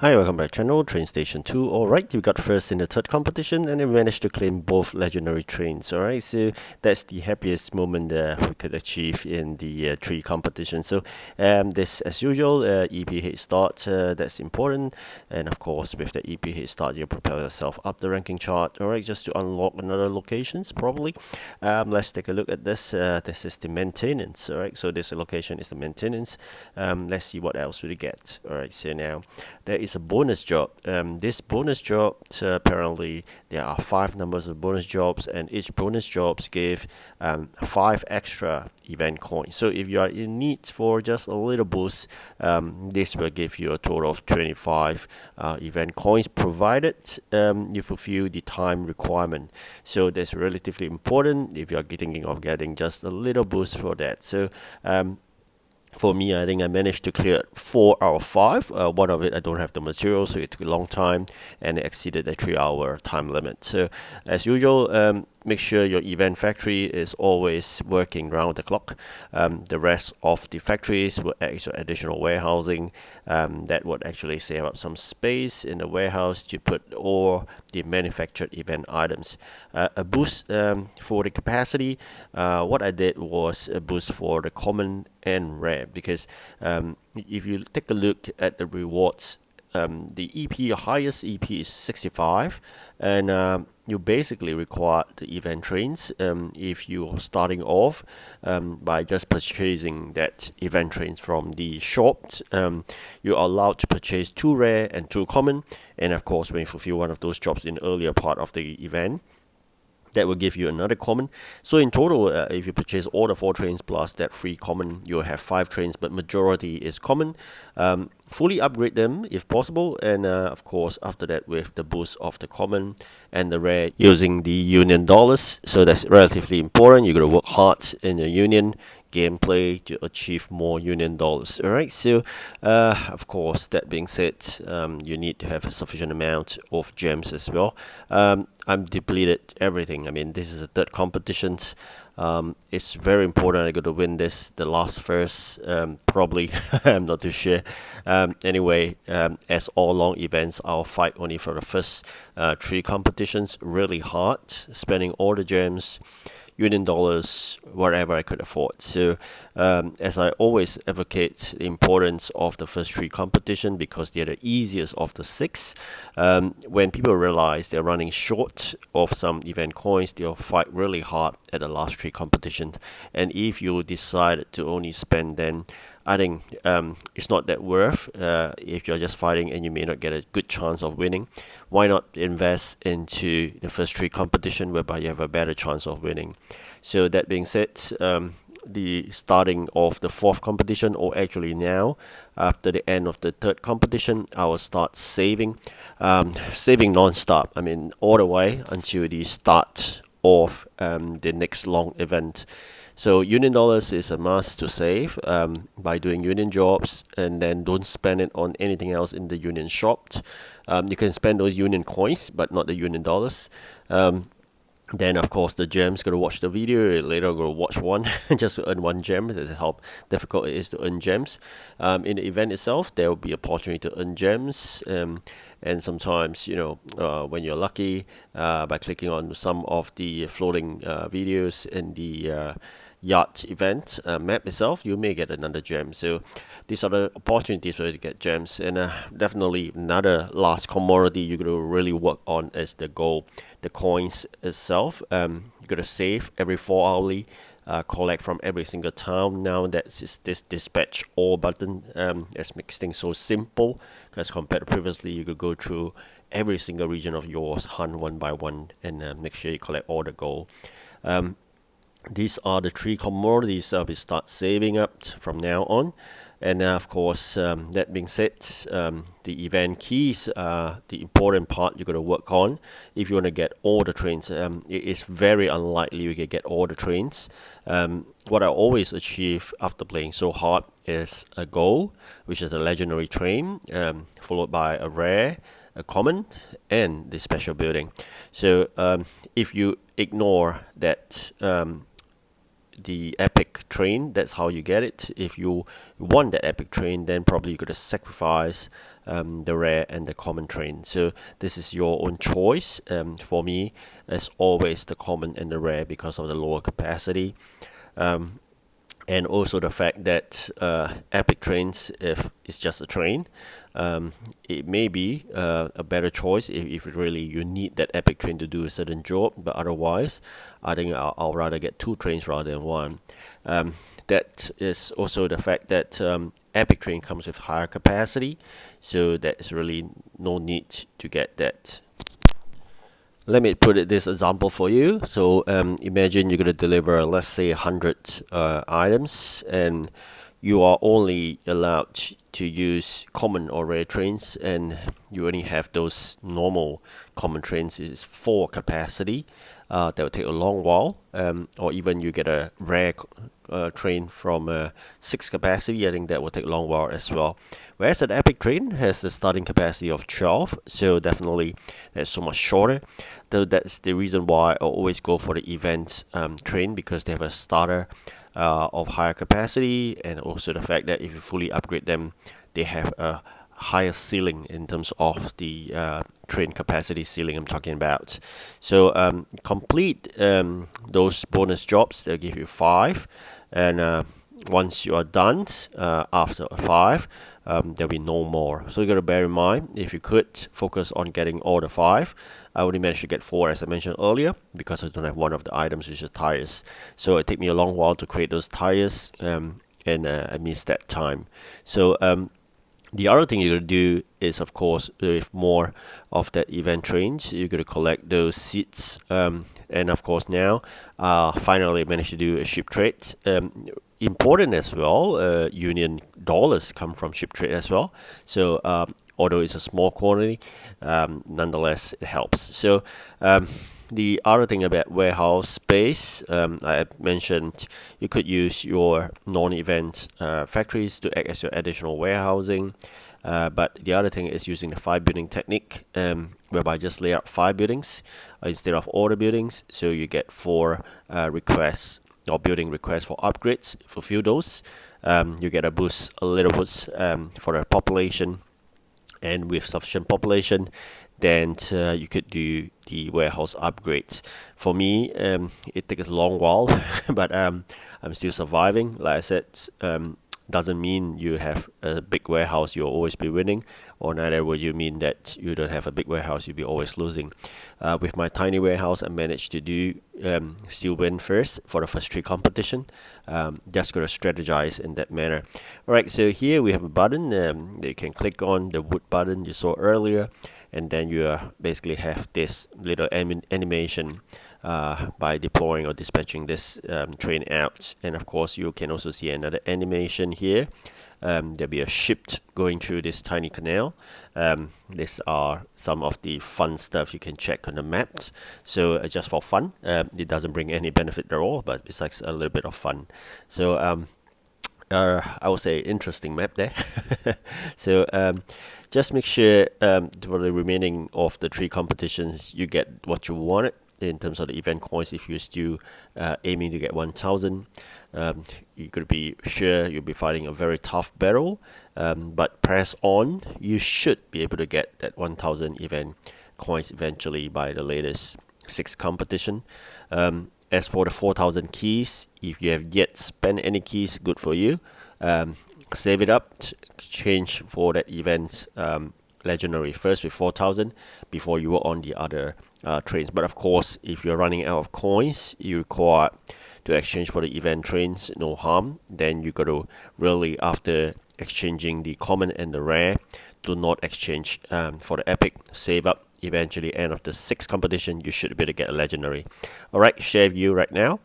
Hi, welcome back to channel, TrainStation2. Alright, we got first in the third competition and we managed to claim both legendary trains. Alright, so that's the happiest moment we could achieve in the three competitions. So this, as usual, EP head start, that's important. And of course, with the EP head start, you propel yourself up the ranking chart. Alright, just to unlock another locations, probably. Let's take a look at this. This is the maintenance. Alright, so this location is the maintenance. Let's see what else we get. Alright, so now there is a bonus job. This bonus job, apparently there are 5 numbers of bonus jobs, and each bonus jobs give 5 extra event coins. So if you are in need for just a little boost, this will give you a total of 25 event coins, provided you fulfill the time requirement. So that's relatively important if you are thinking of getting just a little boost for that. So for me, I think I managed to clear 4 out of 5. One of it, I don't have the material, so it took a long time and it exceeded the 3-hour time limit. So, as usual, make sure your event factory is always working round the clock. The rest of the factories will add additional warehousing that would actually save up some space in the warehouse to put all the manufactured event items. A boost for the capacity, what I did was a boost for the common and rare, because if you take a look at the rewards, the EP, highest EP is 65, and you basically require the event trains if you're starting off by just purchasing that event trains from the shop. You're allowed to purchase 2 rare and 2 common, and of course when you fulfill one of those jobs in the earlier part of the event, that will give you another common. So in total, if you purchase all the 4 trains plus that 3 common, you'll have 5 trains, but majority is common. Fully upgrade them if possible, and of course after that with the boost of the common and the rare using the union dollars. So that's relatively important. You're going to work hard in your union gameplay to achieve more union dollars. Alright, so of course, that being said, you need to have a sufficient amount of gems as well. I'm depleted everything. I mean, this is the third competition. It's very important I got to win this, the last first, probably. I'm not too sure. Anyway, as all long events, I'll fight only for the first 3 competitions really hard, spending all the gems, union dollars, whatever I could afford. So as I always advocate the importance of the first 3 competition, because they're the easiest of the 6. When people realize they're running short of some event coins, they'll fight really hard at the last 3 competitions. And if you decide to only spend, then I think it's not that worth. If you're just fighting and you may not get a good chance of winning, why not invest into the first 3 competition whereby you have a better chance of winning? So that being said, the starting of the 4th competition, or actually now after the end of the 3rd competition, I will start saving non-stop. I mean, all the way until the start of the next long event. So union dollars is a must to save by doing union jobs, and then don't spend it on anything else in the union shop. You can spend those union coins, but not the union dollars. Then of course the gems, gonna watch the video later, gonna watch one just to earn 1 gem. This is how difficult it is to earn gems. In the event itself, there will be opportunity to earn gems, and sometimes, you know, when you're lucky, by clicking on some of the floating videos in the yacht event map itself, you may get another gem. So these are the opportunities where you get gems. And definitely another last commodity you got to really work on is the gold, the coins itself. You got to save every 4 hourly, collect from every single town. Now that's this dispatch all button has makes things so simple, because compared to previously, you could go through every single region of yours, hunt one by one, and make sure you collect all the gold. These are the 3 commodities we start saving up from now on. And of course, that being said, the event keys are the important part you got to work on if you want to get all the trains. It is very unlikely you can get all the trains. What I always achieve after playing so hard is a gold, which is a legendary train, followed by a rare, a common, and the special building. So if you ignore that the epic train. That's how you get it. If you want that epic train, then probably you got to sacrifice the rare and the common train. So this is your own choice. For me, it's always the common and the rare because of the lower capacity. And also the fact that epic trains, if it's just a train, it may be a better choice if really you need that epic train to do a certain job. But otherwise, I think I'll rather get two trains rather than one. That is also the fact that epic train comes with higher capacity, so there's really no need to get that. Let me put this example for you. So imagine you're going to deliver, let's say, 100 items, and you are only allowed to use common or rare trains, and you only have those normal common trains is 4 capacity. That will take a long while, or even you get a rare train from 6 capacity. I think that will take a long while as well. Whereas an epic train has a starting capacity of 12, so definitely that's so much shorter. Though that's the reason why I always go for the event train, because they have a starter of higher capacity, and also the fact that if you fully upgrade them, they have a higher ceiling in terms of the train capacity ceiling I'm talking about. So complete those bonus jobs, they'll give you 5, and once you are done after 5, there'll be no more. So you got to bear in mind, if you could focus on getting all the 5, I only managed to get 4 as I mentioned earlier, because I don't have one of the items, which is tires. So it took me a long while to create those tires, and I missed that time. So the other thing you're going to do is, of course, with more of that event trains, you're going to collect those seats. And of course now, finally managed to do a ship trade. Important as well, Union dollars come from ship trade as well. So although it's a small quantity, nonetheless it helps. So the other thing about warehouse space, I mentioned you could use your non-event factories to act as your additional warehousing. But the other thing is using the 5 building technique, whereby just lay out 5 buildings instead of all the buildings. So you get 4 requests or building requests for upgrades. Fulfill those, you get a little boost for the population. And with sufficient population, then you could do the warehouse upgrades. For me, it takes a long while, but I'm still surviving. Like I said, doesn't mean you have a big warehouse you'll always be winning, or neither will you mean that you don't have a big warehouse you'll be always losing. With my tiny warehouse, I managed to do still win first for the first 3 competition. Just gotta strategize in that manner. Alright, so here we have a button that you can click on, the wood button you saw earlier, and then you basically have this little animation by deploying or dispatching this train out. And of course you can also see another animation here. There'll be a ship going through this tiny canal. These are some of the fun stuff you can check on the map. So just for fun, it doesn't bring any benefit at all, but besides a little bit of fun. So I would say interesting map there. So just make sure for the remaining of the 3 competitions you get what you wanted in terms of the event coins. If you're still aiming to get 1000, you could be sure you'll be fighting a very tough battle, but press on. You should be able to get that 1000 event coins eventually by the latest 6 competition. As for the 4000 keys, if you have yet spent any keys, good for you. Save it up, change for that event legendary first with 4000 before you were on the other trains. But of course, if you're running out of coins you require to exchange for the event trains, no harm. Then you got to really, after exchanging the common and the rare, do not exchange for the epic. Save up. Eventually, end of the 6th competition, you should be able to get a legendary. Alright, share view right now.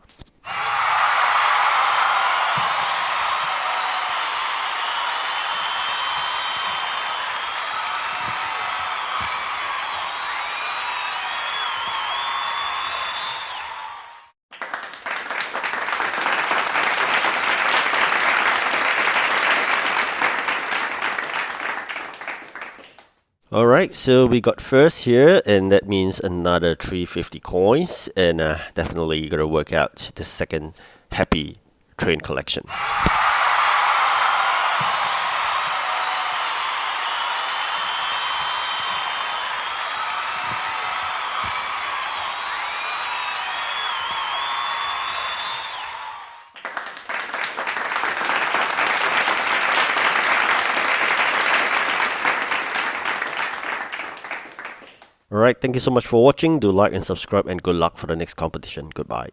Alright, so we got first here, and that means another 350 coins, and definitely you gotta work out the second happy train collection. Alright, thank you so much for watching. Do like and subscribe, and good luck for the next competition. Goodbye.